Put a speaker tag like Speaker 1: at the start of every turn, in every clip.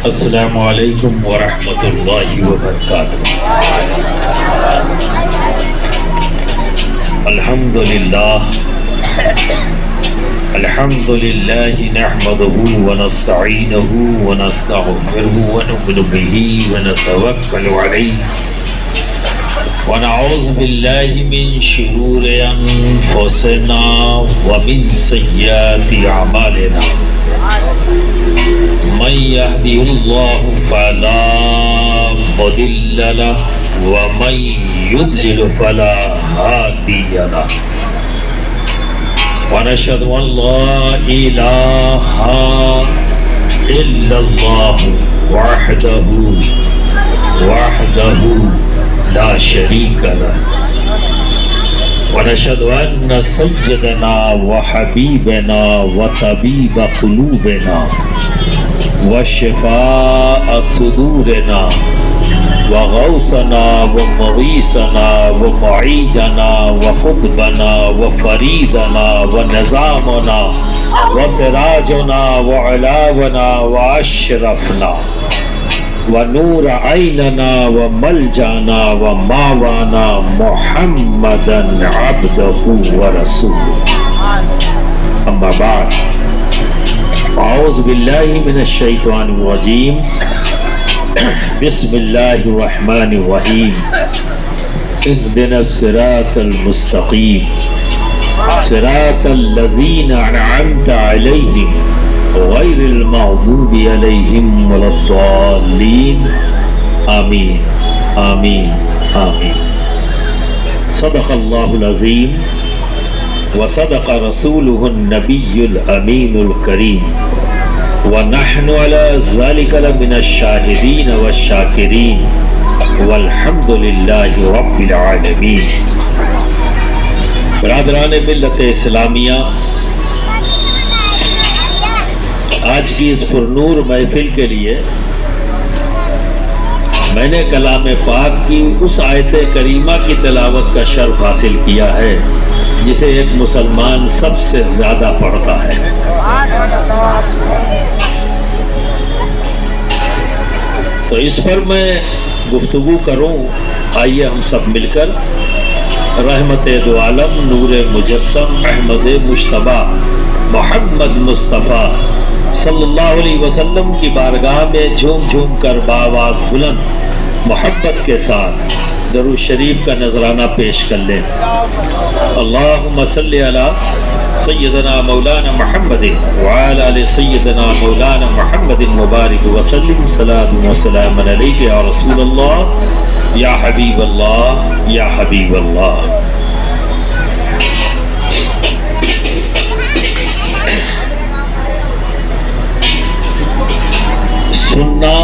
Speaker 1: السلام علیکم ورحمۃ اللہ وبرکاتہ۔ الحمد للہ نحمده ونستعینه ونستغفره ونؤمن به ونتوکل علیہ ونعوذ باللہ من شرور انفسنا ومن سیئات اعمالنا من يهده الله فلا مضل له ومن يضلل فلا هادي له ونشهد أن لا إله إلا الله وحده لا شريك له ونشهد أن سيدنا وحبيبنا وطبيب قلوبنا وشفاء صدورنا وغوثنا ومغيثنا ومعيدنا وقطبنا وفريدنا ونظامنا وسراجنا وعلاونا وأشرفنا ونور عيننا وملجأنا وماوانا محمدا عبده ورسوله أما بعد اعوذ باللہ من الشیطان الرجیم بسم اللہ الرحمن الرحیم اهدنا الصراط المستقیم صراط الذین انعمت علیہم غیر المغضوب علیہم ولا الضالین آمین آمین آمین۔ صدق اللہ العظیم وصدق رسوله النبی الامین الکریم ونحن على ذلك لمن الشاہدین والشاکرین والحمد للہ رب العالمین۔ برادران ملت اسلامیہ، آج کی اس پرنور محفل کے لیے میں نے کلام پاک کی اس آیت کریمہ کی تلاوت کا شرف حاصل کیا ہے جسے ایک مسلمان سب سے زیادہ پڑھتا ہے۔ تو اس پر میں گفتگو کروں، آئیے ہم سب مل کر رحمت دو عالم نور مجسم احمد مجتبیٰ محمد مصطفیٰ صلی اللہ علیہ وسلم کی بارگاہ میں جھوم جھوم کر بآواز بلند محبت کے ساتھ درود شریف کا نذرانہ پیش کر لیں۔ اللہم صلی علی سیدنا مولانا محمد وعلی آل سیدنا مولانا محمد مبارک وسلم۔ صلاۃ و سلام علیک یا رسول اللہ یا حبیب اللہ یا حبیب اللہ۔ سننا،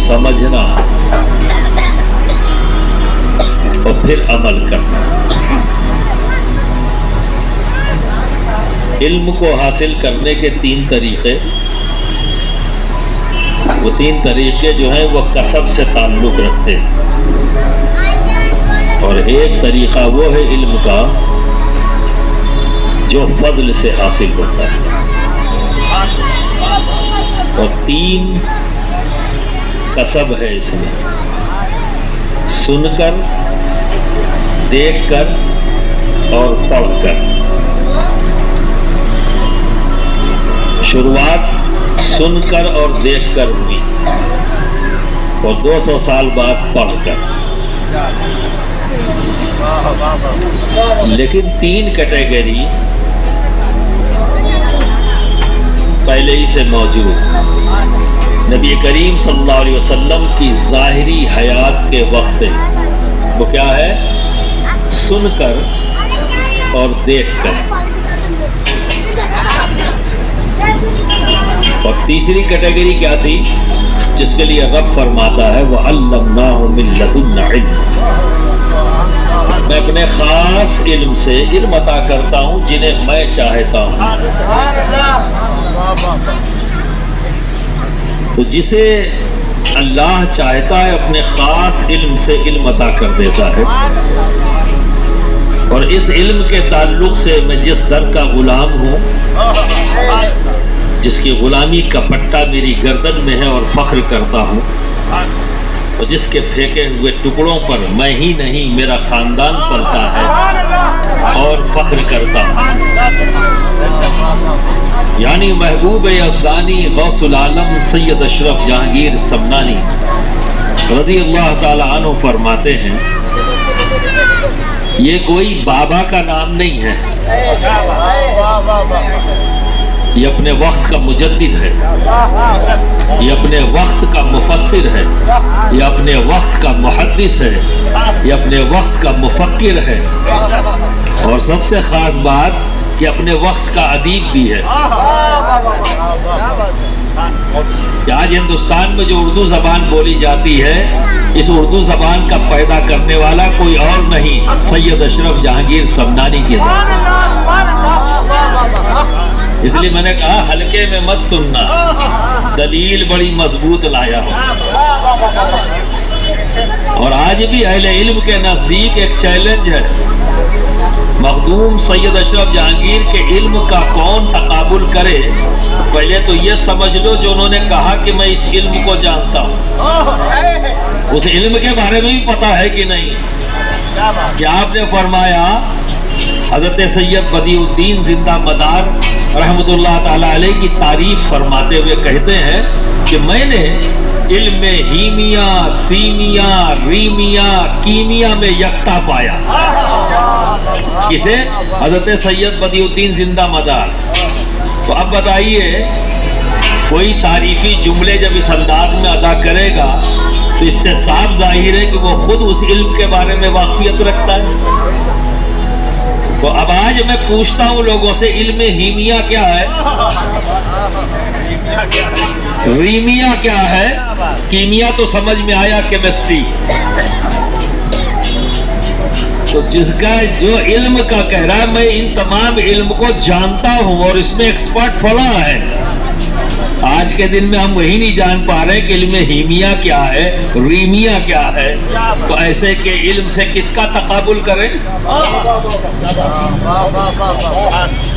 Speaker 1: سمجھنا اور پھر عمل کرنا۔ علم کو حاصل کرنے کے تین طریقے، وہ تین طریقے جو ہیں وہ کسب سے تعلق رکھتے ہیں، اور ایک طریقہ وہ ہے علم کا جو فضل سے حاصل ہوتا ہے، اور تین کسب ہے اس میں: سن کر، دیکھ کر اور پڑھ کر۔ شروعات سن کر اور دیکھ کر ہوئی، اور 200 سال بعد پڑھ کر۔ لیکن تین کیٹیگری پہلے ہی سے موجود۔ نبی کریم صلی اللہ علیہ وسلم کی ظاہری حیات کے وقت سے وہ کیا ہے؟ سن کر اور دیکھ کر۔ اور تیسری کیٹیگری کیا تھی جس کے لیے رب فرماتا ہے وَعَلَّمْنَاهُ مِن لَدُنَّا عِلْمًا، میں اپنے خاص علم سے علم عطا کرتا ہوں جنہیں میں چاہتا ہوں۔ تو جسے اللہ چاہتا ہے اپنے خاص علم سے علم عطا کر دیتا ہے، اور اس علم کے تعلق سے میں جس در کا غلام ہوں جس کی غلامی کا پٹا میری گردن میں ہے اور فخر کرتا ہوں، اور جس کے پھینکے ہوئے ٹکڑوں پر میں ہی نہیں میرا خاندان پلتا ہے اور فخر کرتا ہوں۔ یعنی محبوب یزدانی غوث العالم سید اشرف جہانگیر سمنانی رضی اللہ تعالی عنہ فرماتے ہیں، یہ کوئی بابا کا نام نہیں ہے، یہ اپنے وقت کا مجدد ہے، یہ اپنے وقت کا مفسر ہے، یہ اپنے وقت کا محدث ہے، یہ اپنے وقت کا مفکر ہے، اور سب سے خاص بات کہ اپنے وقت کا ادیب بھی ہے۔ کہ آج ہندوستان میں جو اردو زبان بولی جاتی ہے، اس اردو زبان کا پیدا کرنے والا کوئی اور نہیں، سید اشرف جہانگیر سمنانی کی ذات۔ اس لیے میں نے کہا ہلکے میں مت سننا، دلیل بڑی مضبوط لایا ہوں۔ اور آج بھی اہل علم کے نزدیک ایک چیلنج ہے، مخدوم سید اشرف جہانگیر کے علم کا کون تقابل کرے؟ پہلے تو یہ سمجھ لو جو انہوں نے کہا کہ میں اس علم کو جانتا ہوں، اس علم کے بارے میں بھی پتا ہے کہ نہیں؟ کہ آپ نے فرمایا، حضرت سید بدیع الدین زندہ مدار رحمت اللہ تعالی علیہ کی تعریف فرماتے ہوئے کہتے ہیں کہ میں نے علم ہیمیا، سیمیا، ریمیا، کیمیا میں یکتا پایا۔ کسے؟ حضرت سید بدیع الدین زندہ مدار۔ تو اب بتائیے، کوئی تعریفی جملے جب اس انداز میں ادا کرے گا تو اس سے صاف ظاہر ہے کہ وہ خود اس علم کے بارے میں واقفیت رکھتا ہے۔ تو اب آج میں پوچھتا ہوں لوگوں سے، علم ہیمیا کیا ہے؟ ریمیا کیا ہے؟ کیمیا تو سمجھ میں آیا، کیمسٹری۔ تو جس کا جو علم کا کہہ رہا ہے میں ان تمام علم کو جانتا ہوں اور اس میں ایکسپرٹ فلاں ہے، آج کے دن میں ہم وہی نہیں جان پا رہے کہ علم ہیمیا کیا ہے، ریمیا کیا ہے، تو ایسے کے علم سے کس کا تقابل کریں؟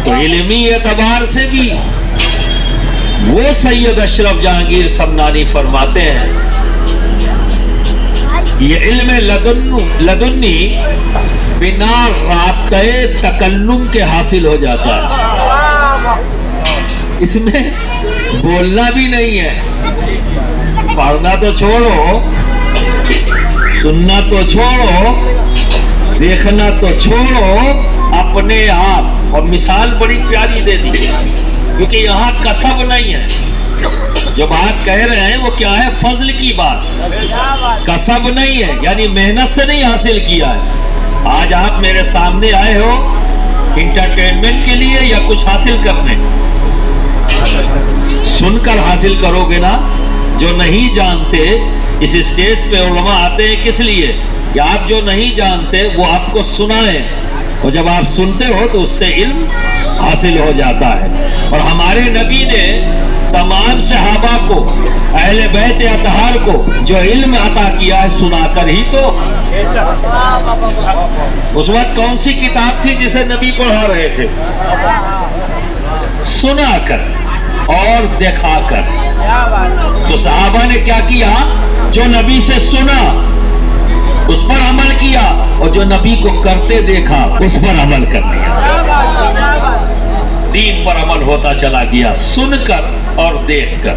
Speaker 1: تو علمی اعتبار سے بھی وہ سید اشرف جہانگیر سمنانی فرماتے ہیں، یہ علم لدنی بنا رابطہ تکلم کے حاصل ہو جاتا ہے، اس میں بولنا بھی نہیں ہے، پڑھنا تو چھوڑو، سننا تو چھوڑو، دیکھنا تو چھوڑو، اپنے آپ۔ اور مثال بڑی پیاری دے دی، کیونکہ یہاں کسب نہیں ہے، جو بات کہہ رہے ہیں وہ کیا ہے؟ فضل کی بات، کسب نہیں ہے، یعنی محنت سے نہیں حاصل کیا ہے۔ آج آپ میرے سامنے آئے ہو انٹرٹینمنٹ کے لیے یا کچھ حاصل کرنے؟ سن کر حاصل کرو گے نا۔ جو نہیں جانتے، اس اسٹیج پہ علماء آتے ہیں کس لیے؟ کہ آپ جو نہیں جانتے وہ آپ کو سنائیں، اور جب آپ سنتے ہو تو اس سے علم حاصل ہو جاتا ہے۔ اور ہمارے نبی نے تمام صحابہ کو، اہل بیت اطہار کو جو علم عطا کیا ہے سنا کر ہی تو۔ اس وقت کون سی کتاب تھی جسے نبی پڑھا رہے تھے؟ سنا کر اور دکھا کر۔ تو صحابہ نے کیا کیا؟ جو نبی سے سنا اس پر عمل کیا، اور جو نبی کو کرتے دیکھا اس پر عمل کر لیا، دین پر عمل ہوتا چلا گیا، سن کر اور دیکھ کر۔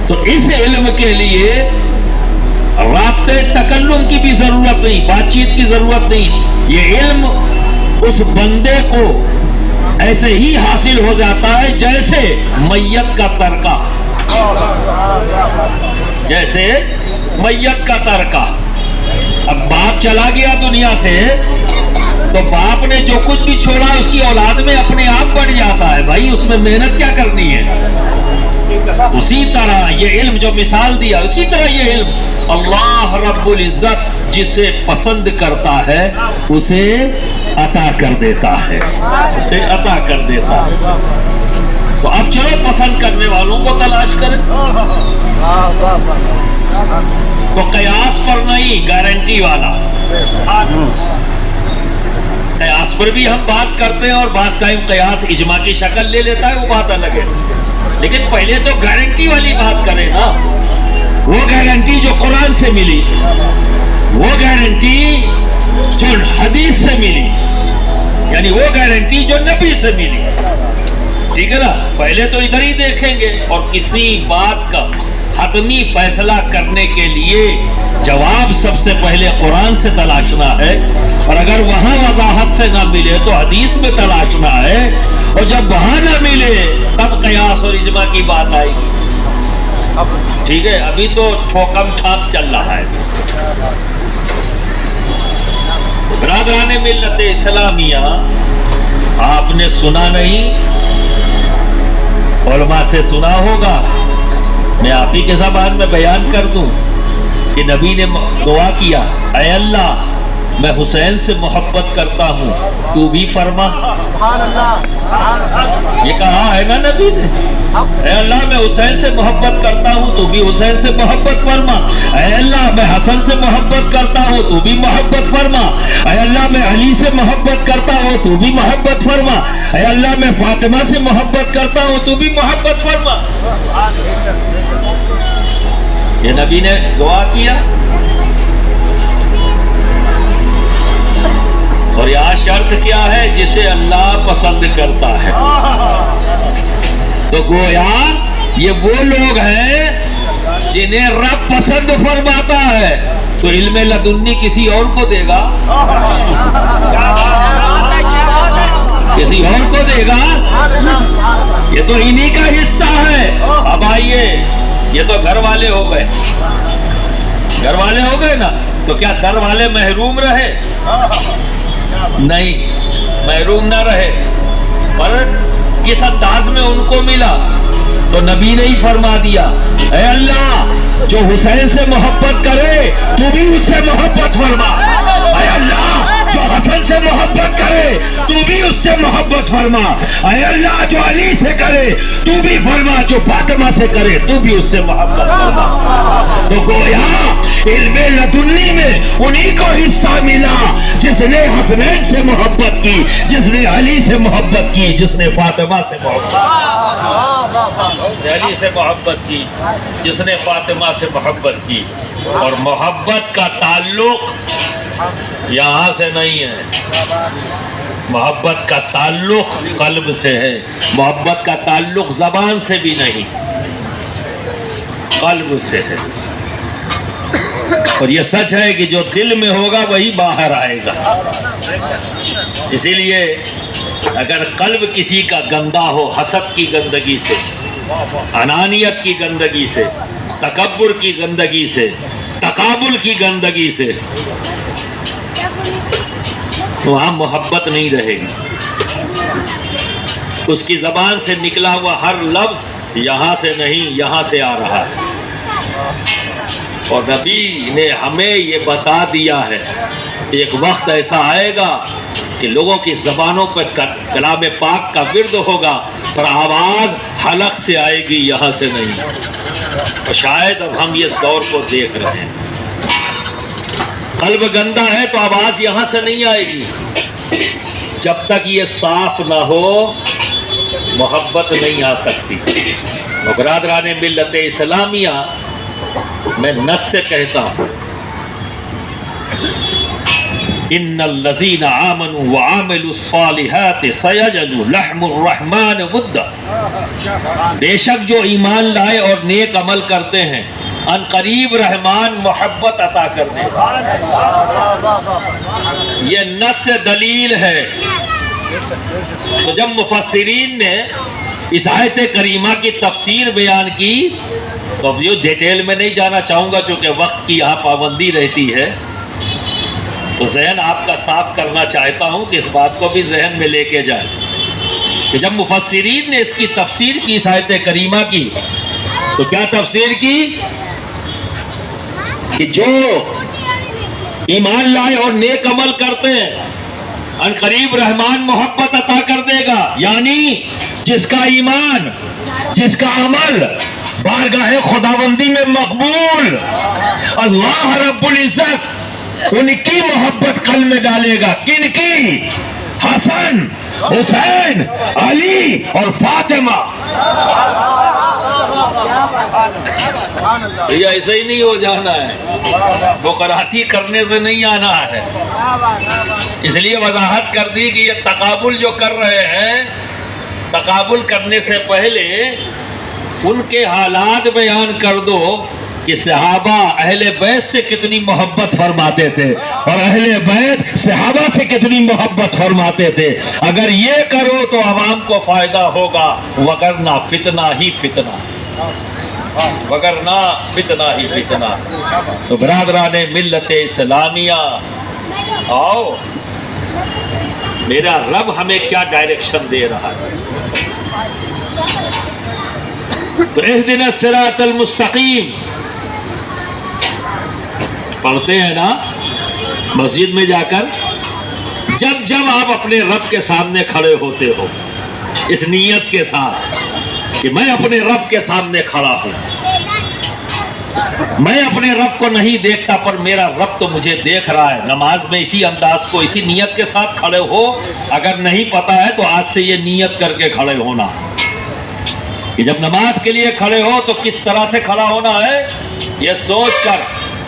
Speaker 1: تو اس علم کے لیے رابطے تکلم کی بھی ضرورت نہیں، بات چیت کی ضرورت نہیں، یہ علم اس بندے کو ایسے ہی حاصل ہو جاتا ہے جیسے میت کا ترکہ، جیسے میت کا ترکہ۔ اب باپ چلا گیا دنیا سے تو باپ نے جو کچھ بھی چھوڑا اس کی اولاد میں اپنے آپ بڑھ جاتا ہے، بھائی اس میں محنت کیا کرنی ہے۔ اسی طرح یہ علم جو مثال دیا، اسی طرح یہ علم اللہ رب العزت جسے پسند کرتا ہے اسے عطا کر دیتا ہے، اسے عطا کر دیتا ہے۔ تو اب چلو پسند کرنے والوں کو تلاش کریں، تو قیاس پر نہیں، گارنٹی والا۔ قیاس پر بھی ہم بات کرتے ہیں اور بعض ٹائم قیاس اجماع کی شکل لے لیتا ہے، وہ بات الگ ہے، لیکن پہلے تو گارنٹی والی بات کریں نا، وہ گارنٹی جو قرآن سے ملی، وہ گارنٹی جو حدیث سے ملی، یعنی وہ گارنٹی جو نبی سے ملی، ٹھیک ہے نا؟ پہلے تو ادھر ہی دیکھیں گے، اور کسی بات کا حتمی فیصلہ کرنے کے لیے جواب سب سے پہلے قرآن سے تلاشنا ہے، اور اگر وہاں وضاحت سے نہ ملے تو حدیث میں تلاشنا ہے، اور جب وہاں نہ ملے تب قیاس اور اجماع کی بات آئے گی، ٹھیک ہے؟ ابھی تو ٹھوکم ٹھاک چل رہا ہے۔ برادران ملت اسلامیہ، آپ نے سنا نہیں، علماء سے سنا ہوگا، میں آپ ہی کے زبان میں بیان کر دوں کہ نبی نے دعا کیا، اے اللہ میں حسین سے محبت کرتا ہوں، تو بھی فرما۔ یہ کہا ہے نا نبی نے، اے اللہ میں حسین سے محبت کرتا ہوں، تو بھی حسین سے محبت فرما۔ اے اللہ میں حسن سے محبت کرتا ہوں، تو بھی محبت فرما۔ اے اللہ میں علی سے محبت کرتا ہوں، تو بھی محبت فرما۔ اے اللہ میں فاطمہ سے محبت کرتا ہوں، تو بھی محبت فرما۔ یہ نبی نے دعا کیا، اور یہاں شرط کیا ہے؟ جسے اللہ پسند کرتا ہے۔ تو گویا یہ وہ لوگ ہیں جنہیں رب پسند فرماتا ہے، تو علم لدنی کسی اور کو دے گا؟ کسی اور کو دے گا؟ یہ تو انہی کا حصہ ہے۔ اب آئیے، یہ تو گھر والے ہو گئے، گھر والے ہو گئے نا، تو کیا گھر والے محروم رہے؟ نہیں، محروم نہ رہے، پر کس انداز میں ان کو ملا؟ تو نبی نے ہی فرما دیا، اے اللہ جو حسین سے محبت کرے تو بھی اس سے محبت فرما۔ اے اللہ جو حسن سے محبت کرے تو بھی اس سے محبت فرما۔ اے اللہ جو علی سے کرے تو بھی فرما، جو فاطمہ سے کرے تو بھی اس سے محبت فرما۔ تو گویا علم لدنی میں انہی کو حصہ ملا جس نے حسنین سے محبت کی، جس نے علی سے محبت کی، جس نے فاطمہ سے محبت کی، علی سے محبت کی، جس نے فاطمہ سے محبت کی۔ اور محبت کا تعلق یہاں سے نہیں ہے، محبت کا تعلق قلب سے ہے، محبت کا تعلق زبان سے بھی نہیں، قلب سے ہے۔ اور یہ سچ ہے کہ جو دل میں ہوگا وہی باہر آئے گا۔ اسی لیے اگر قلب کسی کا گندا ہو، حسد کی گندگی سے، انانیت کی گندگی سے، تکبر کی گندگی سے، تقابل کی گندگی سے، وہاں محبت نہیں رہے گی۔ اس کی زبان سے نکلا ہوا ہر لفظ یہاں سے نہیں، یہاں سے آ رہا ہے۔ اور نبی نے ہمیں یہ بتا دیا ہے، ایک وقت ایسا آئے گا کہ لوگوں کی زبانوں پر کلام پاک کا ورد ہوگا، پر آواز حلق سے آئے گی، یہاں سے نہیں۔ اور شاید اب ہم اس دور کو دیکھ رہے ہیں، قلب گندا ہے تو آواز یہاں سے نہیں آئے گی۔ جب تک یہ صاف نہ ہو محبت نہیں آ سکتی۔ برادران ملت اسلامیہ، میں نص سے کہتا ہوں، ان الذین آمنوا وعملوا الصالحات سیجعل لحم الرحمن ودا۔ بے شک جو ایمان لائے اور نیک عمل کرتے ہیں، ان قریب رحمان محبت عطا کر دے گا۔ یہ نص دلیل ہے۔ تو جب مفسرین نے اس آیت کریمہ کی تفسیر بیان کی، تو اب یہ ڈیٹیل میں نہیں جانا چاہوں گا چونکہ وقت کی یہاں پابندی رہتی ہے، تو ذہن آپ کا صاف کرنا چاہتا ہوں کہ اس بات کو بھی ذہن میں لے کے جائیں کہ جب مفسرین نے اس کی تفسیر کی، اس آیت کریمہ کی، تو کیا تفسیر کی کہ جو ایمان لائے اور نیک عمل کرتے ہیں ان قریب رحمان محبت عطا کر دے گا، یعنی جس کا ایمان، جس کا عمل بارگاہ خداوندی میں مقبول، اللہ رب العزت ان کی محبت قلب میں ڈالے گا. کن کی؟ حسن، حسین، علی اور فاطمہ. یہ ایسے ہی نہیں ہو جانا ہے، وہ قراتی کرنے سے نہیں آنا ہے. اس لیے وضاحت کر دی کہ یہ تقابل جو کر رہے ہیں، تقابل کرنے سے پہلے ان کے حالات بیان کر دو کہ صحابہ اہل بیت سے کتنی محبت فرماتے تھے اور اہل بیت صحابہ سے کتنی محبت فرماتے تھے. اگر یہ کرو تو عوام کو فائدہ ہوگا، وگرنہ فتنہ ہی فتنہ، وگرنہ فتنہ ہی فتنہ. تو برادران ملت اسلامیہ، آؤ، میرا رب ہمیں کیا ڈائریکشن دے رہا ہے. تو اہدنا الصراط المستقیم پڑھتے ہیں نا مسجد میں جا کر. جب جب آپ اپنے رب کے سامنے کھڑے ہوتے ہو اس نیت کے ساتھ کہ میں اپنے رب کے سامنے کھڑا ہوں، میں اپنے رب کو نہیں دیکھتا پر میرا رب تو مجھے دیکھ رہا ہے. نماز میں اسی انداز کو، اسی نیت کے ساتھ کھڑے ہو. اگر نہیں پتا ہے تو آج سے یہ نیت کر کے کھڑے ہونا کہ جب نماز کے لیے کھڑے ہو تو کس طرح سے کھڑا ہونا ہے، یہ سوچ کر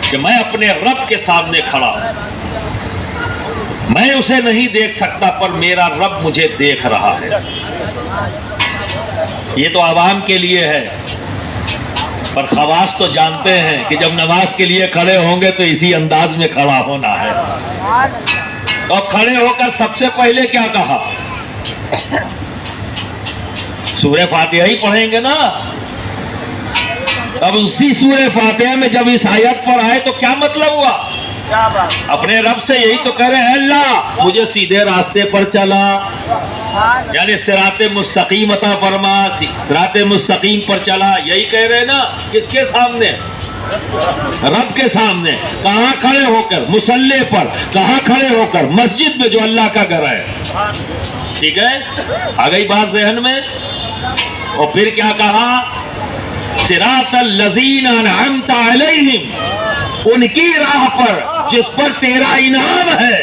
Speaker 1: کہ میں اپنے رب کے سامنے کھڑا ہوں. میں اسے نہیں دیکھ سکتا پر میرا رب مجھے دیکھ رہا ہے. یہ تو عوام کے لیے ہے، پر خواص تو جانتے ہیں کہ جب نماز کے لیے کھڑے ہوں گے تو اسی انداز میں کھڑا ہونا ہے. اور کھڑے ہو کر سب سے پہلے کیا کہا؟ سورہ فاتحہ ہی پڑھیں گے نا. اب اسی سورہ فاتحہ میں جب اس آیت پر آئے تو کیا مطلب ہوا؟ اپنے رب سے یہی تو کہہ رہے ہیں، اللہ مجھے سیدھے راستے پر چلا، یعنی صراط مستقیم عطا فرما، صراط مستقیم پر چلا. یہی کہہ رہے ہیں نا. کس کے سامنے؟ رب کے سامنے. کہاں کھڑے ہو کر؟ مصلی پر. کہاں کھڑے ہو کر؟ مسجد میں جو اللہ کا گھر ہے. ٹھیک ہے، آ گئی بات ذہن میں. اور پھر کیا کہا؟ صراط الذین انعمت علیہم، ان کی راہ پر جس پر تیرا انعام ہے.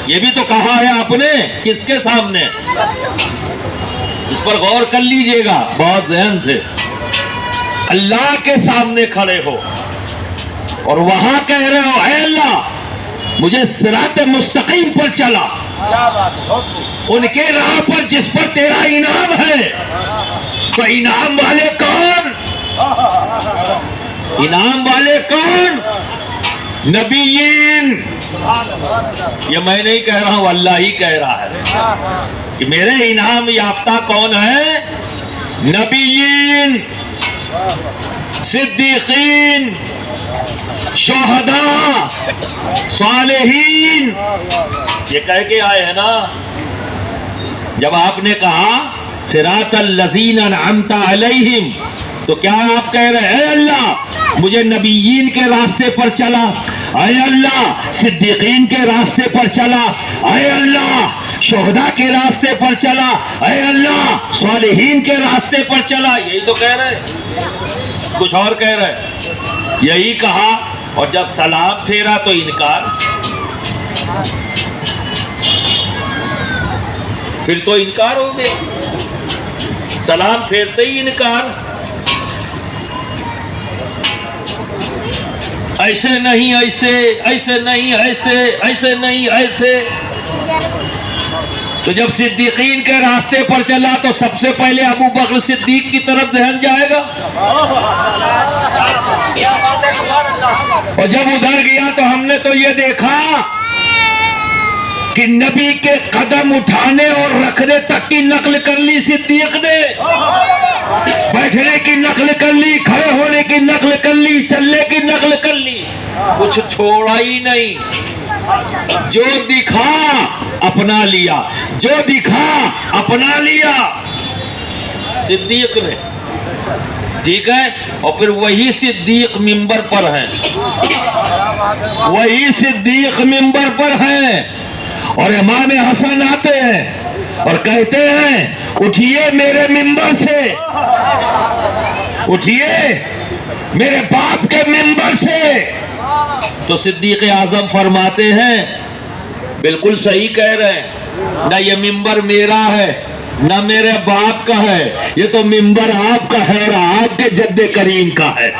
Speaker 1: یہ بھی تو کہا ہے آپ نے. کس کے سامنے؟ اس پر غور کر لیجئے گا بہت ذہن سے. اللہ کے سامنے کھڑے ہو اور وہاں کہہ رہے ہو، اے اللہ مجھے صراط مستقیم پر چلا، ان کے راہ پر جس پر تیرا انعام ہے. تو انعام والے کون؟ انعام والے کون؟ نبیین. یہ میں نہیں کہہ رہا ہوں، اللہ ہی کہہ رہا ہے کہ میرے انعام یافتہ کون ہے؟ نبیین، صدیقین، شہداء، صالحین. یہ کہہ کے آئے ہیں نا. جب آپ نے کہا صراط الذین انعمت علیہم تو کیا آپ کہہ رہے ہیں، اے اللہ مجھے نبیین کے راستے پر چلا، اے اللہ صدیقین کے راستے پر چلا، اے اللہ شہداء کے راستے پر چلا، اے اللہ صالحین کے راستے پر چلا. یہی تو کہہ رہے، کچھ اور کہہ رہے. یہی کہا. اور جب سلام پھیرا تو انکار. پھر تو انکار ہو گیا. سلام پھیرتے ہی انکار. ایسے نہیں ایسے، ایسے نہیں ایسے، ایسے نہیں ایسے. تو جب صدیقین کے راستے پر چلا تو سب سے پہلے ابو بکر صدیق کی طرف ذہن جائے گا. اور جب ادھر گیا تو ہم نے تو یہ دیکھا کہ نبی کے قدم اٹھانے اور رکھنے تک کی نقل کر لی صدیق نے. بیٹھنے کی نقل کر لی، کھڑے ہونے کی نقل کر لی، چلنے کی نقل کر لی. کچھ چھوڑا ہی نہیں. جو دکھا اپنا لیا، جو دکھا اپنا لیا صدیق نے. ٹھیک ہے. اور پھر وہی صدیق منبر پر ہیں، وہی صدیق منبر پر ہیں. اور امام حسن آتے ہیں اور کہتے ہیں، اٹھیے میرے منبر سے، اٹھیے میرے باپ کے منبر سے. تو صدیق اعظم فرماتے ہیں بالکل صحیح کہہ رہے ہیں، نہ یہ منبر میرا ہے نہ میرے باپ کا ہے، یہ تو منبر آپ کا ہے اور آپ کے جد کریم کا ہے،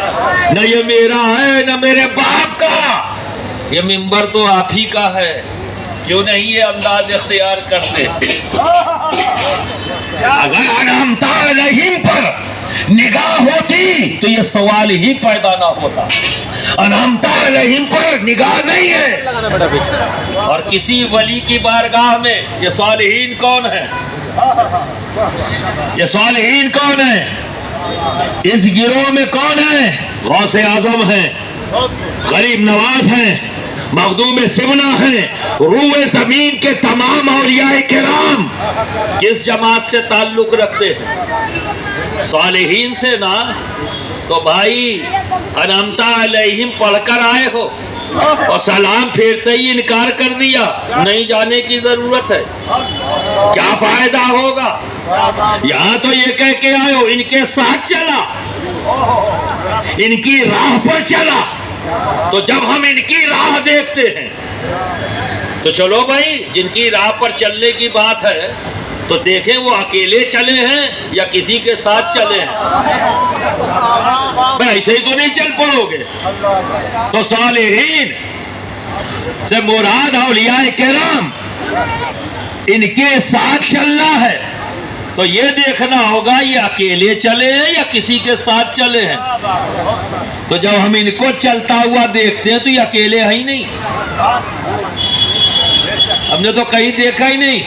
Speaker 1: نہ یہ میرا ہے نہ میرے باپ کا، یہ منبر تو آپ ہی کا ہے۔ کیوں نہیں یہ انداز اختیار کرتے؟ اگر انعمت علیہم پر نگاہ ہوتی تو یہ سوال ہی پیدا نہ ہوتا۔ انعمت علیہم پر نگاہ نہیں ہے، اور کسی ولی کی بارگاہ میں یہ صالحین کون ہیں؟ یہ صالحین کون ہیں؟ اس گروہ میں کون ہیں؟ غوث اعظم ہیں، غریب نواز ہیں، مخدوم سمنہ ہیں، روح زمین کے تمام اولیاء کرام کس جماعت سے تعلق رکھتے ہیں؟ صالحین سے نا۔ تو بھائی انعمت علیہم پڑھ کر آئے ہو اور سلام پھیرتے ہی انکار کر دیا، نہیں جانے کی ضرورت ہے، کیا فائدہ ہوگا؟ یہاں تو یہ کہہ کے آئے ہو ان کے ساتھ چلا، ان کی راہ پر چلا۔ تو جب ہم ان کی راہ دیکھتے ہیں تو چلو بھائی، جن کی راہ پر چلنے کی بات ہے تو دیکھیں وہ اکیلے چلے ہیں یا کسی کے ساتھ چلے ہیں۔ ایسے ہی تو نہیں چل پڑو گے۔ تو صالحین سے مراد اولیاء کرام، ان کے ساتھ چلنا ہے تو یہ دیکھنا ہوگا یہ اکیلے چلے ہیں یا کسی کے ساتھ چلے ہیں۔ تو جب ہم ان کو چلتا ہوا دیکھتے ہیں تو یہ اکیلے ہیں ہی نہیں، ہم نے تو کہیں دیکھا ہی نہیں۔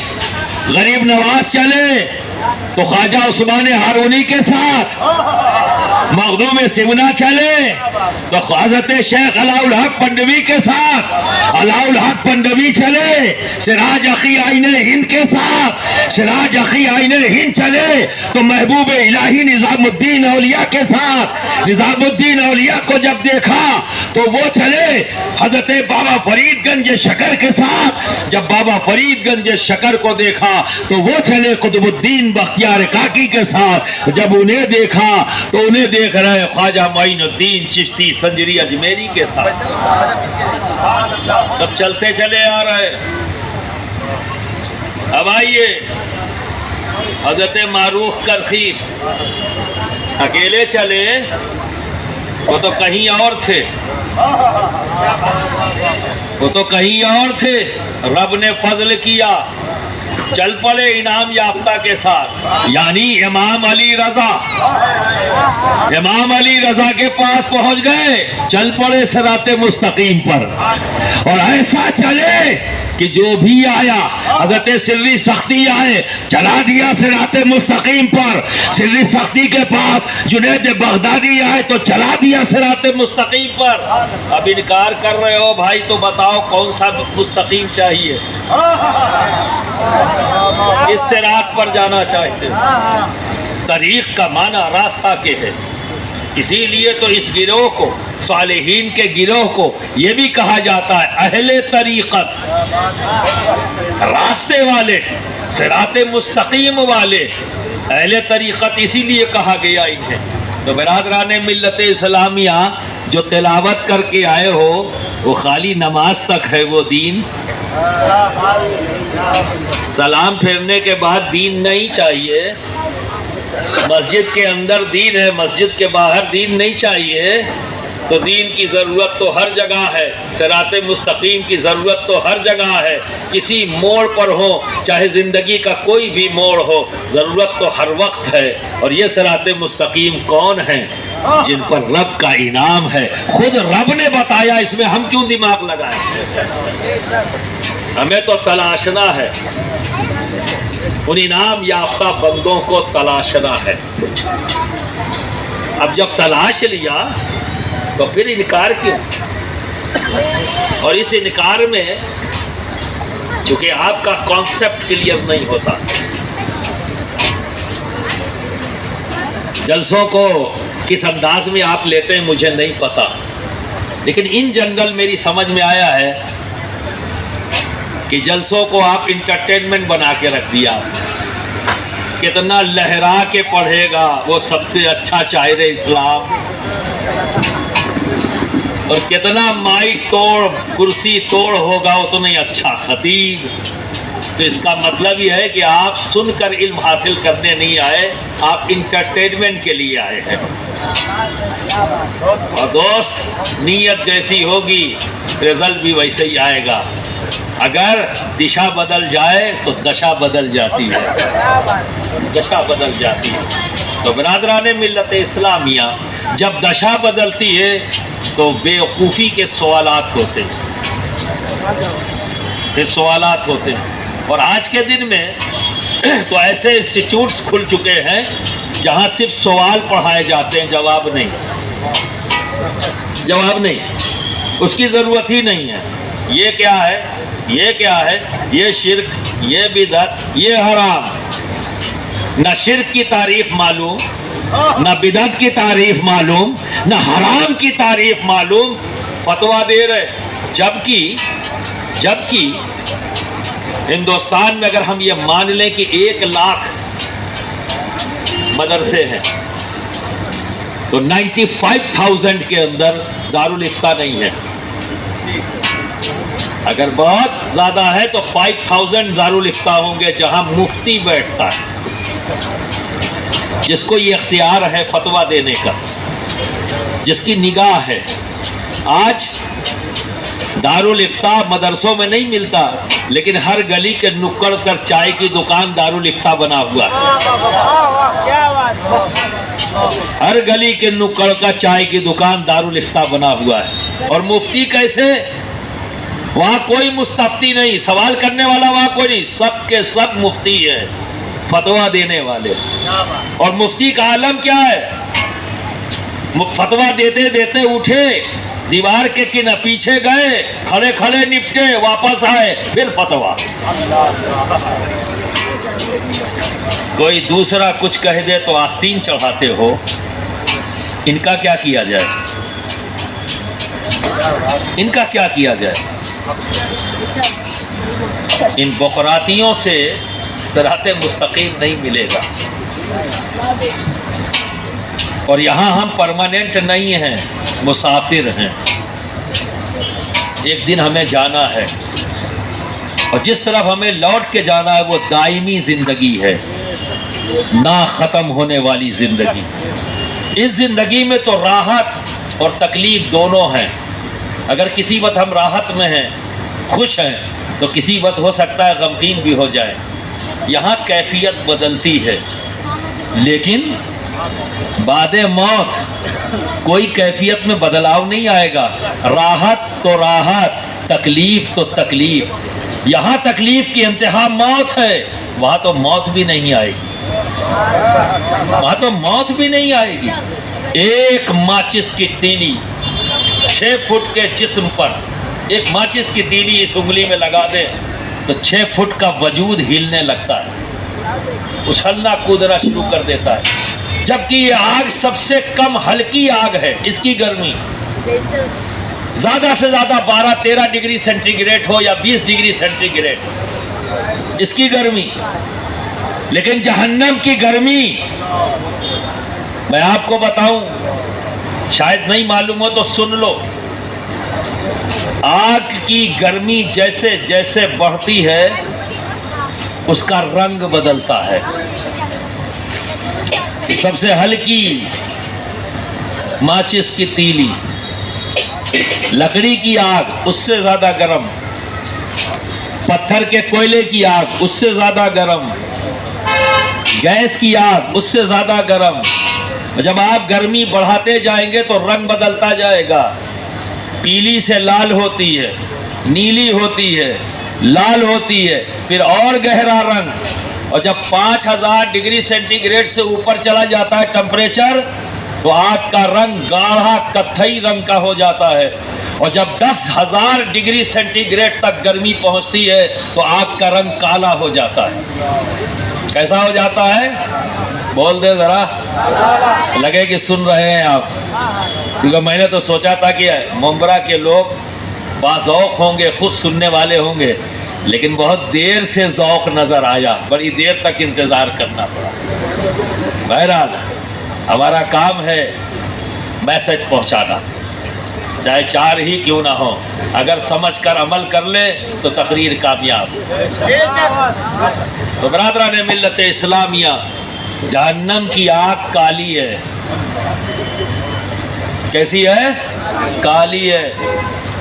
Speaker 1: غریب نواز چلے تو خواجہ عثمان ہارونی کے ساتھ، مخدوم سمنہ چلے تو حضرت شیخ علاء الحق پنڈوی کے ساتھ، علاء الحق پنڈوی چلے سراج اخی آئین ہند کے ساتھ، سراج اخی آئین ہند چلے تو محبوب الہی نظام الدین اولیاء کے ساتھ، نظام الدین اولیاء کو جب دیکھا تو وہ چلے حضرت بابا فرید گنج شکر کے ساتھ، جب بابا فرید گنج شکر کو دیکھا تو وہ چلے قطب الدین بختیار کاکی کے ساتھ، جب انہیں دیکھا تو انہیں دیکھ رہے خواجہ معین الدین چشتی سنجری اجمیری کے ساتھ، تب چلتے چلے آ رہے۔ اب آئیے حضرت معروف کرخی اکیلے چلے، وہ تو کہیں اور تھے، وہ تو کہیں اور تھے، رب نے فضل کیا، چل پڑے انعام یافتہ کے ساتھ، یعنی امام علی رضا، امام علی رضا کے پاس پہنچ گئے، چل پڑے صراط مستقیم پر، اور ایسا چلے کہ جو بھی آیا، حضرت سری سختی آئے چلا دیا صراط مستقیم پر، سری سختی کے پاس جنید بغدادی آئے تو چلا دیا صراط مستقیم پر۔ اب انکار کر رہے ہو بھائی تو بتاؤ کون سا مستقیم چاہیے؟ اس صراط پر جانا چاہتے ہیں۔ طریق کا معنی راستہ کے ہے، اسی لیے تو اس گروہ کو، صالحین کے گروہ کو یہ بھی کہا جاتا ہے اہل طریقت، راستے والے، صراط مستقیم والے، اہل طریقت اسی لیے کہا گیا انہیں۔ تو برادران ملت اسلامیہ جو تلاوت کر کے آئے ہو وہ خالی نماز تک ہے وہ دین؟ سلام پھیرنے کے بعد دین نہیں چاہیے؟ مسجد کے اندر دین ہے، مسجد کے باہر دین نہیں چاہیے؟ تو دین کی ضرورت تو ہر جگہ ہے، صراط مستقیم کی ضرورت تو ہر جگہ ہے، کسی موڑ پر ہو، چاہے زندگی کا کوئی بھی موڑ ہو، ضرورت تو ہر وقت ہے۔ اور یہ صراط مستقیم کون ہیں؟ جن پر رب کا انعام ہے، خود رب نے بتایا، اس میں ہم کیوں دماغ لگائیں؟ ہمیں تو تلاشنا ہے، ان انعام یافتہ بندوں کو تلاشنا ہے۔ اب جب تلاش لیا تو پھر انکار کیوں؟ اور اس انکار میں چونکہ آپ کا کانسیپٹ کلیئر نہیں ہوتا، جلسوں کو کس انداز میں آپ لیتے ہیں مجھے نہیں پتا، لیکن ان جنرل میری سمجھ میں آیا ہے کہ جلسوں کو آپ انٹرٹینمنٹ بنا کے رکھ دیا، کتنا لہرا کے پڑھے گا وہ سب سے اچھا شاعر اسلام، اور کتنا مائک توڑ کرسی توڑ ہوگا اتنا ہی اچھا خطیب. تو اس کا مطلب یہ ہے کہ آپ سن کر علم حاصل کرنے نہیں آئے، آپ انٹرٹینمنٹ کے لیے آئے ہیں. اور دوست، نیت جیسی ہوگی رزلٹ بھی ویسے ہی آئے گا. اگر دشا بدل جائے تو دشا بدل جاتی ہے، دشا بدل جاتی ہے. تو برادران ملت اسلامیہ، جب دشا بدلتی ہے تو بیوقوفی کے سوالات ہوتے ہیں، یہ سوالات ہوتے ہیں. اور آج کے دن میں تو ایسے انسٹیٹیوٹس کھل چکے ہیں جہاں صرف سوال پڑھائے جاتے ہیں، جواب نہیں، جواب نہیں، اس کی ضرورت ہی نہیں ہے. یہ کیا ہے، یہ کیا ہے، یہ شرک، یہ بدعت، یہ حرام. نہ شرک کی تعریف معلوم، نہ بدعت کی تعریف معلوم، نہ حرام کی تعریف معلوم، فتویٰ دے رہے. جبکہ ہندوستان میں اگر ہم یہ مان لیں کہ 1 لاکھ مدرسے ہیں تو 95,000 کے اندر دارالفتہ نہیں ہے. اگر بہت زیادہ ہے تو 5,000 دارالفتہ ہوں گے جہاں مفتی بیٹھتا ہے، جس کو یہ اختیار ہے فتویٰ دینے کا، جس کی نگاہ ہے. آج دارالفتہ مدرسوں میں نہیں ملتا، لیکن ہر گلی کے نکڑ پر چائے کی دکان دارالفتہ بنا ہوا ہے. ہر گلی کے نکڑ کا چائے کی دکان دارالفتہ بنا ہوا ہے. اور مفتی کیسے؟ وہاں کوئی مستفتی نہیں، سوال کرنے والا وہاں کوئی نہیں، سب کے سب مفتی ہے، فتویٰ دینے والے. اور مفتی کا عالم کیا ہے؟ فتویٰ دیتے دیتے اٹھے، دیوار کے پیچھے گئے، کھڑے کھڑے نپٹے، واپس آئے، پھر فتویٰ. کوئی دوسرا کچھ کہہ دے تو آستین چڑھاتے ہو. ان کا کیا کیا جائے؟ ان کا کیا کیا جائے؟ ان بقراتیوں سے صراط مستقیم نہیں ملے گا. اور یہاں ہم پرماننٹ نہیں ہیں، مسافر ہیں. ایک دن ہمیں جانا ہے، اور جس طرف ہمیں لوٹ کے جانا ہے وہ دائمی زندگی ہے، نہ ختم ہونے والی زندگی. اس زندگی میں تو راحت اور تکلیف دونوں ہیں. اگر کسی وقت ہم راحت میں ہیں، خوش ہیں، تو کسی وقت ہو سکتا ہے غمگین بھی ہو جائے. یہاں کیفیت بدلتی ہے، لیکن بعد موت کوئی کیفیت میں بدلاؤ نہیں آئے گا. راحت تو راحت، تکلیف تو تکلیف. یہاں تکلیف کی انتہا موت ہے، وہاں تو موت بھی نہیں آئے گی، وہاں تو موت بھی نہیں آئے گی. ایک ماچس کی تیلی 6 فٹ کے جسم پر، ایک ماچس کی تیلی اس انگلی میں لگا دے تو 6 فٹ کا وجود ہلنے لگتا ہے، اچھلنا کودنا شروع کر دیتا ہے. جبکہ یہ آگ سب سے کم ہلکی آگ ہے. اس کی گرمی زیادہ سے زیادہ 12-13 ڈگری سینٹی گریڈ ہو یا 20 ڈگری سینٹی گریڈ اس کی گرمی. لیکن جہنم کی گرمی میں آپ کو بتاؤں، شاید نہیں معلوم ہو تو سن لو. آگ کی گرمی جیسے جیسے بڑھتی ہے اس کا رنگ بدلتا ہے. سب سے ہلکی ماچس کی تیلی، لکڑی کی آگ اس سے زیادہ گرم، پتھر کے کوئلے کی آگ اس سے زیادہ گرم، گیس کی آگ اس سے زیادہ گرم. جب آپ گرمی بڑھاتے جائیں گے تو رنگ بدلتا جائے گا. پیلی سے لال ہوتی ہے، نیلی ہوتی ہے، لال ہوتی ہے، پھر اور گہرا رنگ. اور جب 5,000 ڈگری سینٹی گریڈ سے اوپر چلا جاتا ہے ٹمپریچر تو آگ کا رنگ گاڑھا کتھئی رنگ کا ہو جاتا ہے. اور جب 10,000 ڈگری سینٹی گریڈ تک گرمی پہنچتی ہے تو آگ کا رنگ کالا ہو جاتا ہے. کیسا ہو جاتا ہے؟ بول دے ذرا، لگے کہ سن رہے ہیں آپ. کیونکہ میں نے تو سوچا تھا کہ ممبرا کے لوگ باذوق ہوں گے، خود سننے والے ہوں گے، لیکن بہت دیر سے ذوق نظر آیا، بڑی دیر تک انتظار کرنا پڑا. بہرحال ہمارا کام ہے میسج پہنچانا. چاہے 4 ہی کیوں نہ ہو، اگر سمجھ کر عمل کر لے تو تقریر کامیاب۔ تو برادران ملت اسلامیہ، جہنم کی آگ کالی ہے۔ کیسی ہے؟ کالی ہے۔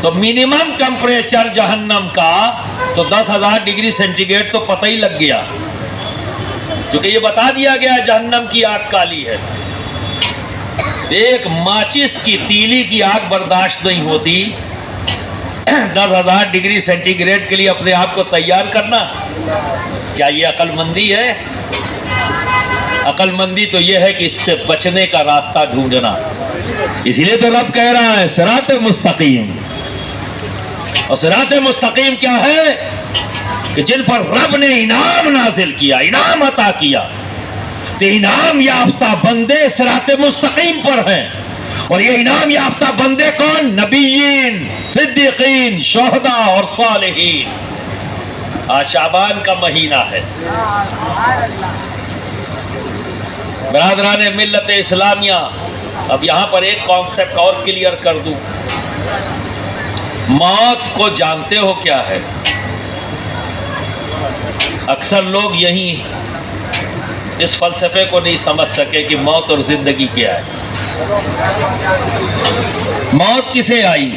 Speaker 1: تو منیمم ٹمپریچر جہنم کا تو 10,000 ڈگری سینٹی گریڈ تو پتہ ہی لگ گیا، کیونکہ یہ بتا دیا گیا جہنم کی آگ کالی ہے۔ ایک ماچس کی تیلی کی آگ برداشت نہیں ہوتی، 10,000 ڈگری سینٹی گریڈ کے لیے اپنے آپ کو تیار کرنا، کیا یہ عقل مندی ہے؟ عقل مندی تو یہ ہے کہ اس سے بچنے کا راستہ ڈھونڈنا۔ اسی لیے تو رب کہہ رہا ہے صراط مستقیم۔ اور صراط مستقیم کیا ہے؟ کہ جن پر رب نے انعام نازل کیا، انعام عطا کیا، تو انعام یافتہ بندے صراط مستقیم پر ہیں۔ اور یہ انعام یافتہ بندے کون؟ نبیین، صدیقین، شہداء اور صالحین۔ آج شعبان کا مہینہ ہے۔ برادران ملت اسلامیہ، اب یہاں پر ایک کانسیپٹ اور کلیئر کر دوں۔ موت کو جانتے ہو کیا ہے؟ اکثر لوگ یہی اس فلسفے کو نہیں سمجھ سکے کہ موت اور زندگی کیا ہے۔ موت کسے آئی؟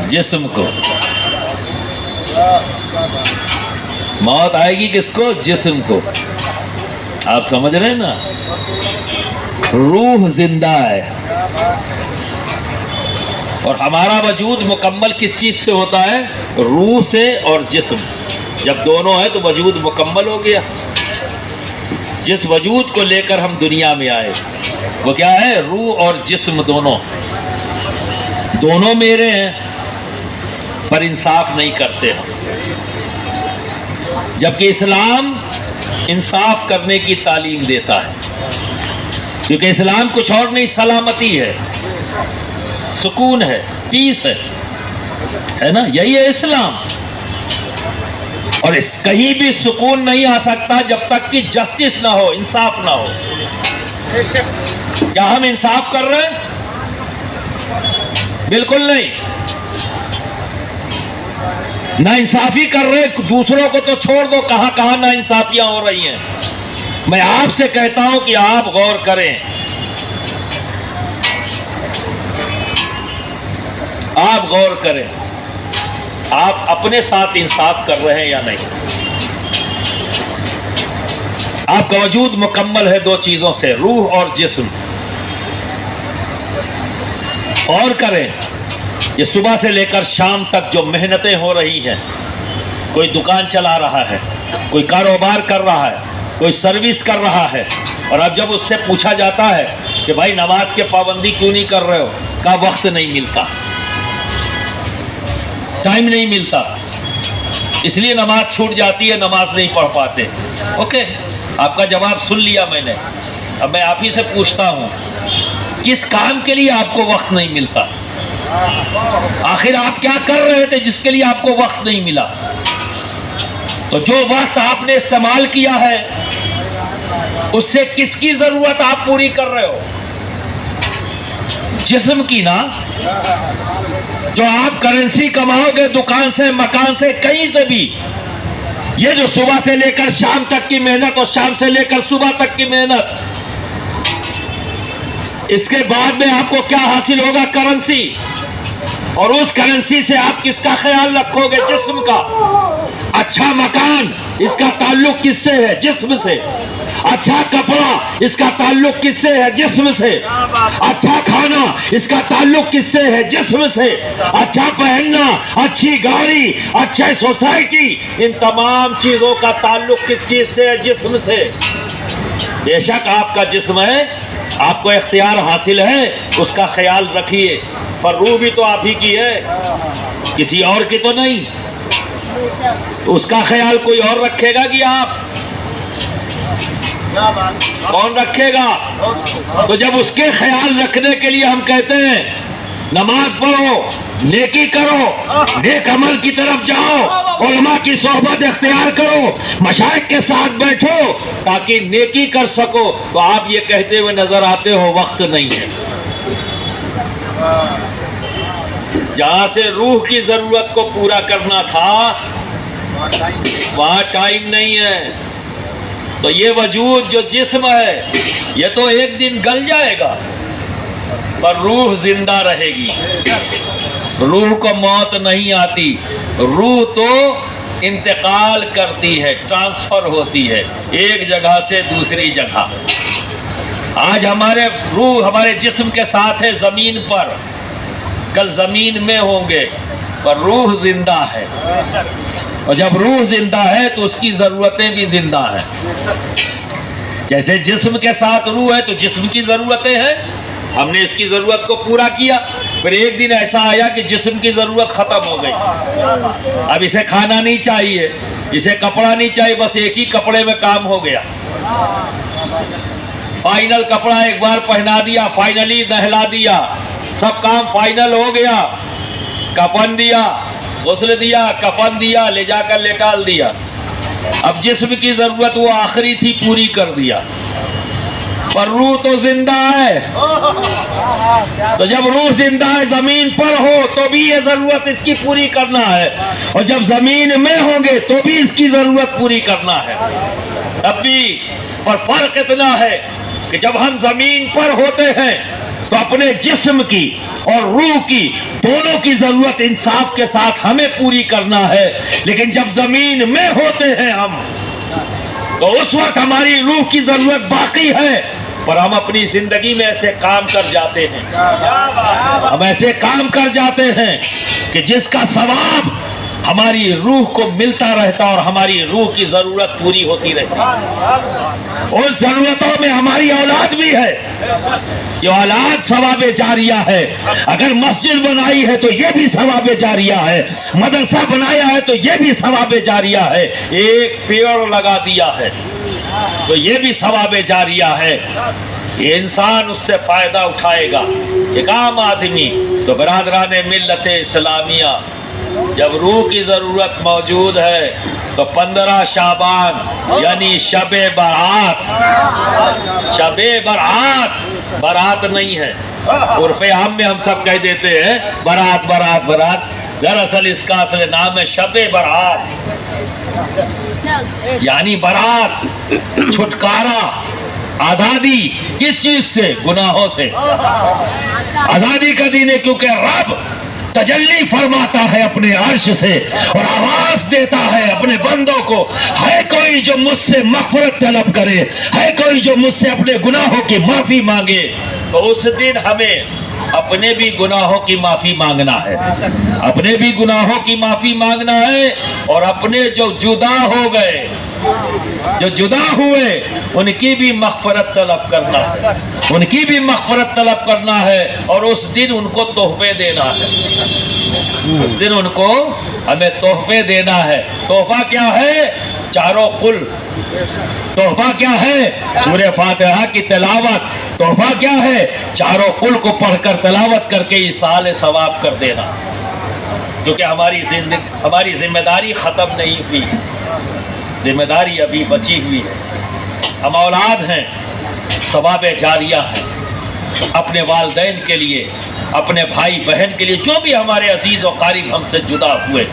Speaker 1: جسم کو۔ موت آئے گی کس کو؟ جسم کو۔ آپ سمجھ رہے ہیں نا؟ روح زندہ ہے، اور ہمارا وجود مکمل کس چیز سے ہوتا ہے؟ روح سے اور جسم۔ جب دونوں ہیں تو وجود مکمل ہو گیا۔ جس وجود کو لے کر ہم دنیا میں آئے وہ کیا ہے؟ روح اور جسم دونوں میرے ہیں، پر انصاف نہیں کرتے ہم۔ جبکہ اسلام انصاف کرنے کی تعلیم دیتا ہے، کیونکہ اسلام کچھ اور نہیں، سلامتی ہے، سکون ہے، پیس ہے نا، یہی ہے اسلام۔ اور اس کہیں بھی سکون نہیں آ سکتا جب تک کہ جسٹس نہ ہو، انصاف نہ ہو۔ کیا ہم انصاف کر رہے ہیں؟ بالکل نہیں، نا انصافی کر رہے۔ دوسروں کو تو چھوڑ دو، کہاں کہاں نا انصافیاں ہو رہی ہیں۔ میں آپ سے کہتا ہوں کہ آپ غور کریں، آپ غور کریں، آپ اپنے ساتھ انصاف کر رہے ہیں یا نہیں؟ آپ کا وجود مکمل ہے 2 چیزوں سے، روح اور جسم۔ اور کریں، یہ صبح سے لے کر شام تک جو محنتیں ہو رہی ہیں، کوئی دکان چلا رہا ہے، کوئی کاروبار کر رہا ہے، کوئی سروس کر رہا ہے، اور اب جب اس سے پوچھا جاتا ہے کہ بھائی نماز کے پابندی کیوں نہیں کر رہے ہو، کہا وقت نہیں ملتا، ٹائم نہیں ملتا، اس لیے نماز چھوٹ جاتی ہے، نماز نہیں پڑھ پاتے۔ اوکے، آپ کا جواب سن لیا میں نے۔ اب میں آپ ہی سے پوچھتا ہوں، کس کام کے لیے آپ کو وقت نہیں ملتا؟ آخر آپ کیا کر رہے تھے جس کے لیے آپ کو وقت نہیں ملا؟ تو جو وقت آپ نے استعمال کیا ہے اس سے کس کی ضرورت آپ پوری کر رہے ہو؟ جسم کی نا۔ جو آپ کرنسی کماؤ گے دکان سے، مکان سے، کہیں سے بھی، یہ جو صبح سے لے کر شام تک کی محنت اور شام سے لے کر صبح تک کی محنت، اس کے بعد میں آپ کو کیا حاصل ہوگا؟ کرنسی۔ اور اس کرنسی سے آپ کس کا خیال رکھو گے؟ جسم کا۔ اچھا مکان، اس کا تعلق کس سے ہے؟ جسم سے۔ اچھا کپڑا، اس کا تعلق کس سے ہے؟ جسم سے۔ اچھا کھانا، اس کا تعلق کس سے ہے؟ جسم سے۔ اچھا پہننا، اچھی گاڑی، اچھا سوسائٹی، ان تمام چیزوں کا تعلق کس چیز سے ہے؟ جسم سے۔ بے شک آپ کا جسم ہے، آپ کو اختیار حاصل ہے، اس کا خیال رکھیے، پر روح بھی تو آپ ہی کی ہے، کسی اور کی تو نہیں۔ اس کا خیال کوئی اور رکھے گا کہ آپ؟ کون رکھے گا؟ تو جب اس کے خیال رکھنے کے لیے ہم کہتے ہیں نماز پڑھو، نیکی کرو، نیک عمل کی طرف جاؤ، علماء کی صحبت اختیار کرو، مشائخ کے ساتھ بیٹھو تاکہ نیکی کر سکو. تو آپ یہ کہتے ہوئے نظر آتے ہو وقت نہیں ہے. جہاں سے روح کی ضرورت کو پورا کرنا تھا وہاں ٹائم نہیں ہے. تو یہ وجود جو جسم ہے یہ تو ایک دن گل جائے گا پر روح زندہ رہے گی. روح کو موت نہیں آتی، روح تو انتقال کرتی ہے، ٹرانسفر ہوتی ہے ایک جگہ سے دوسری جگہ. آج ہمارے روح ہمارے جسم کے ساتھ ہے زمین پر، کل زمین میں ہوں گے، پر روح زندہ ہے. اور جب روح زندہ ہے تو اس کی ضرورتیں بھی زندہ ہیں. جیسے جسم کے ساتھ روح ہے تو جسم کی ضرورتیں ہیں، ہم نے اس کی ضرورت کو پورا کیا. پھر ایک دن ایسا آیا کہ جسم کی ضرورت ختم ہو گئی، اب اسے کھانا نہیں چاہیے، اسے کپڑا نہیں چاہیے، بس ایک ہی کپڑے میں کام ہو گیا. فائنل کپڑا ایک بار پہنا دیا، فائنلی نہلا دیا، سب کام فائنل ہو گیا. کفن دیا، غسل دیا، کفن دیا، لے جا کر لٹال دیا. اب جسم کی ضرورت وہ آخری تھی پوری کر دیا، پر روح تو زندہ ہے. تو جب روح زندہ ہے زمین پر ہو تو بھی یہ ضرورت اس کی پوری کرنا ہے، اور جب زمین میں ہوں گے تو بھی اس کی ضرورت پوری کرنا ہے. اب بھی پر فرق اتنا ہے کہ جب ہم زمین پر ہوتے ہیں تو اپنے جسم کی اور روح کی دونوں کی ضرورت انصاف کے ساتھ ہمیں پوری کرنا ہے. لیکن جب زمین میں ہوتے ہیں ہم تو اس وقت ہماری روح کی ضرورت باقی ہے، پر ہم اپنی زندگی میں ایسے کام کر جاتے ہیں، ہم ایسے کام کر جاتے ہیں کہ جس کا ثواب ہماری روح کو ملتا رہتا اور ہماری روح کی ضرورت پوری ہوتی رہتی. اس ضرورتوں میں ہماری اولاد بھی ہے، یہ اولاد ثواب جاریہ ہے. اگر مسجد بنائی ہے تو یہ بھی ثواب جاریہ ہے، مدرسہ بنایا ہے تو یہ بھی ثواب جاریہ ہے، ایک پیڑ لگا دیا ہے تو یہ بھی ثواب جاریہ ہے. یہ انسان اس سے فائدہ اٹھائے گا، ایک عام آدمی. تو برادران ملت اسلامیہ، جب روح کی ضرورت موجود ہے تو 15 شعبان یعنی شب برات، شب برات، برات نہیں ہے، عرف عام میں ہم سب کہہ دیتے ہیں برات برات برات، دراصل اس کا اصل نام ہے شب برات، یعنی برات، چھٹکارا، آزادی. کس چیز سے؟ گناہوں سے. آزادی کا دن ہے کیونکہ رب تجلی فرماتا ہے اپنے عرش سے اور آواز دیتا ہے اپنے بندوں کو، ہے کوئی جو مجھ سے مغفرت طلب کرے، ہے کوئی جو مجھ سے اپنے گناہوں کی معافی مانگے. تو اس دن ہمیں اپنے بھی گناہوں کی معافی مانگنا ہے، اپنے بھی گناہوں کی معافی مانگنا ہے، اور اپنے جو جدا ہو گئے، جو جدا ہوئے، ان کی بھی مغفرت طلب کرنا ہے، ان کی بھی مغفرت طلب کرنا ہے. اور اس دن ان کو تحفے دینا ہے، اس دن ان کو ہمیں تحفے دینا ہے. تحفہ کیا ہے؟ چاروں قل. تحفہ کیا ہے؟ سورہ فاتحہ کی تلاوت. تحفہ کیا ہے؟ چاروں قل کو پڑھ کر تلاوت کر کے ایصال ثواب کر دینا. کیونکہ ہماری ذمہ داری ختم نہیں ہوئی، ذمہ داری ابھی بچی ہوئی ہے. ہم اولاد ہیں، ثواب جاریہ ہیں اپنے والدین کے لیے، اپنے بھائی بہن کے لیے، جو بھی ہمارے عزیز و قریب ہم سے جدا ہوئے.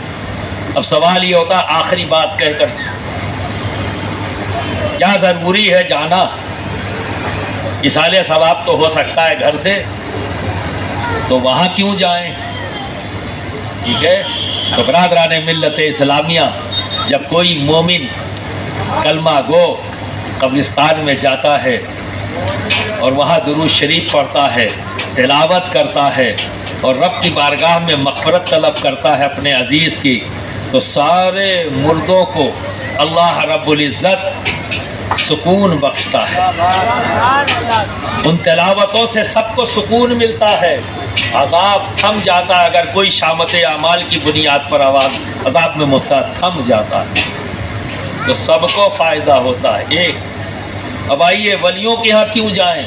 Speaker 1: اب سوال یہ ہوتا ہے آخری بات کہہ کر کیا ضروری ہے جانا؟ ایصال ثواب تو ہو سکتا ہے گھر سے، تو وہاں کیوں جائیں؟ ٹھیک ہے. تو برادران ملت اسلامیہ، جب کوئی مومن کلمہ گو قبرستان میں جاتا ہے اور وہاں درود شریف پڑھتا ہے، تلاوت کرتا ہے اور رب کی بارگاہ میں مغفرت طلب کرتا ہے اپنے عزیز کی، تو سارے مردوں کو اللہ رب العزت سکون بخشتا ہے. ان تلاوتوں سے سب کو سکون ملتا ہے، عذاب تھم جاتا ہے. اگر کوئی شامت اعمال کی بنیاد پر عذاب میں مبتلا تھم جاتا ہے تو سب کو فائدہ ہوتا ہے. ایک اب آئیے ولیوں کے ہاں کیوں جائیں؟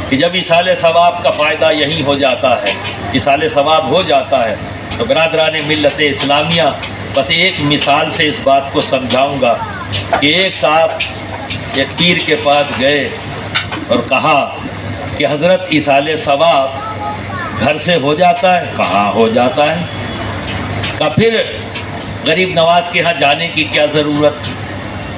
Speaker 1: کہ جب ایصال ثواب کا فائدہ یہی ہو جاتا ہے، ایصال ثواب ہو جاتا ہے، تو برادران ملت اسلامیہ بس ایک مثال سے اس بات کو سمجھاؤں گا کہ ایک صاحب ایک پیر کے پاس گئے اور کہا کہ حضرت ایصال ثواب گھر سے ہو جاتا ہے؟ کہاں ہو جاتا ہے؟ کہ پھر غریب نواز کے ہاں جانے کی کیا ضرورت،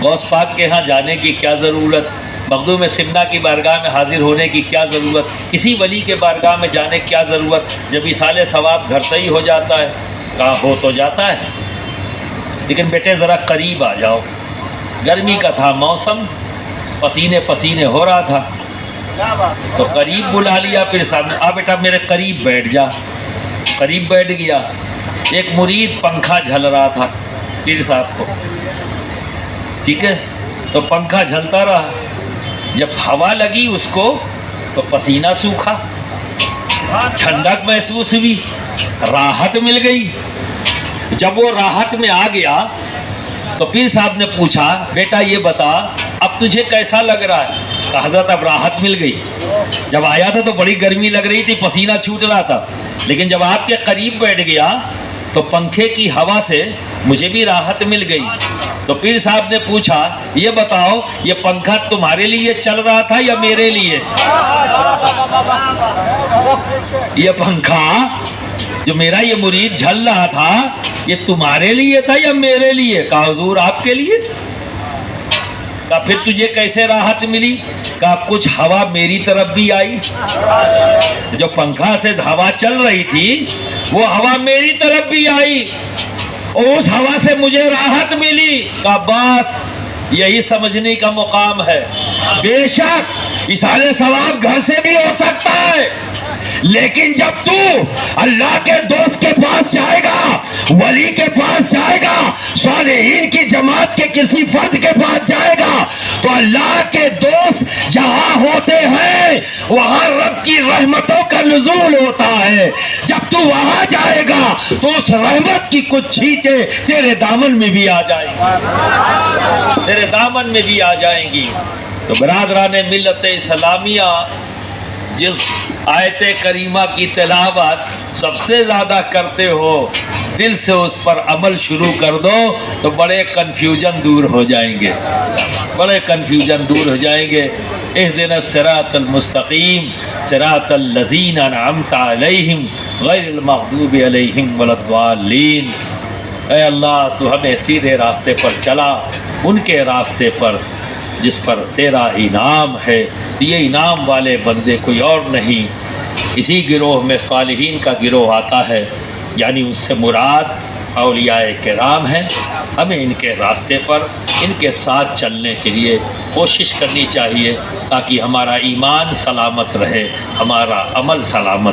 Speaker 1: غوث پاک کے ہاں جانے کی کیا ضرورت، مخدوم سمنا کی بارگاہ میں حاضر ہونے کی کیا ضرورت، کسی ولی کے بارگاہ میں جانے کی کیا ضرورت جب ایصال ثواب گھر سے ہی ہو جاتا ہے؟ کہاں ہو تو جاتا ہے، لیکن بیٹے ذرا قریب آ جاؤ۔ گرمی کا تھا موسم، پسینے پسینے ہو رہا تھا، تو قریب بلا لیا، پھر سامنے آ بیٹا میرے قریب بیٹھ جا۔ قریب بیٹھ گیا۔ ایک مرید پنکھا جھل رہا تھا پیر صاحب کو، ٹھیک ہے، تو پنکھا جھلتا رہا، جب ہوا لگی اس کو تو پسینہ سوکھا، ٹھنڈک محسوس ہوئی، راحت مل گئی۔ جب وہ راحت میں آ گیا تو پیر صاحب نے پوچھا بیٹا یہ بتا اب تجھے کیسا لگ رہا ہے؟ کہا حضرت اب راحت مل گئی، جب آیا تھا تو بڑی گرمی لگ رہی تھی، پسینہ چھوٹ رہا تھا، لیکن جب آپ کے قریب بیٹھ گیا تو پنکھے کی ہوا سے مجھے بھی راحت مل گئی۔ تو پیر صاحب نے پوچھا یہ بتاؤ یہ پنکھا تمہارے لیے چل رہا تھا یا میرے لیے؟ یہ پنکھا جو میرا یہ مرید جھل رہا تھا یہ تمہارے لیے تھا یا میرے لیے؟ کہا حضور آپ کے لیے۔ کہا پھر تجھے کیسے راحت ملی؟ کہا کچھ ہوا میری طرف بھی آئی، جو پنکھا سے ہوا چل رہی تھی وہ ہوا میری طرف بھی آئی اور اس ہوا سے مجھے راحت ملی۔ کہا بس یہی سمجھنے کا مقام ہے۔ بے شک ایصال ثواب گھر سے بھی ہو سکتا ہے، لیکن جب تو اللہ کے دوست کے پاس جائے گا، ولی کے پاس جائے گا، صالحین کی جماعت کے کسی فرد کے پاس جائے گا، تو اللہ کے دوست جہاں ہوتے ہیں وہاں رب کی رحمتوں کا نزول ہوتا ہے۔ جب تو وہاں جائے گا تو اس رحمت کی کچھ چھینٹیں تیرے دامن میں بھی آ جائیں گی، تیرے دامن میں بھی آ جائیں گی۔ تو برادران ملت اسلامیہ جس آیت کریمہ کی تلاوت سب سے زیادہ کرتے ہو دل سے اس پر عمل شروع کر دو تو بڑے کنفیوژن دور ہو جائیں گے، بڑے کنفیوژن دور ہو جائیں گے۔ اہدنا الصراط المستقیم صراط الذین انعمت علیہم غیر المغضوب علیہم ولا الضالین۔ اے اللہ تو ہمیں سیدھے راستے پر چلا، ان کے راستے پر جس پر تیرا انعام ہے، یہ انعام والے بندے کوئی اور نہیں۔ اسی گروہ میں صالحین کا گروہ آتا ہے، یعنی اس سے مراد اولیاء کرام ہیں۔ ہمیں ان کے راستے پر ان کے ساتھ چلنے کے لیے کوشش کرنی چاہیے تاکہ ہمارا ایمان سلامت رہے، ہمارا عمل سلامت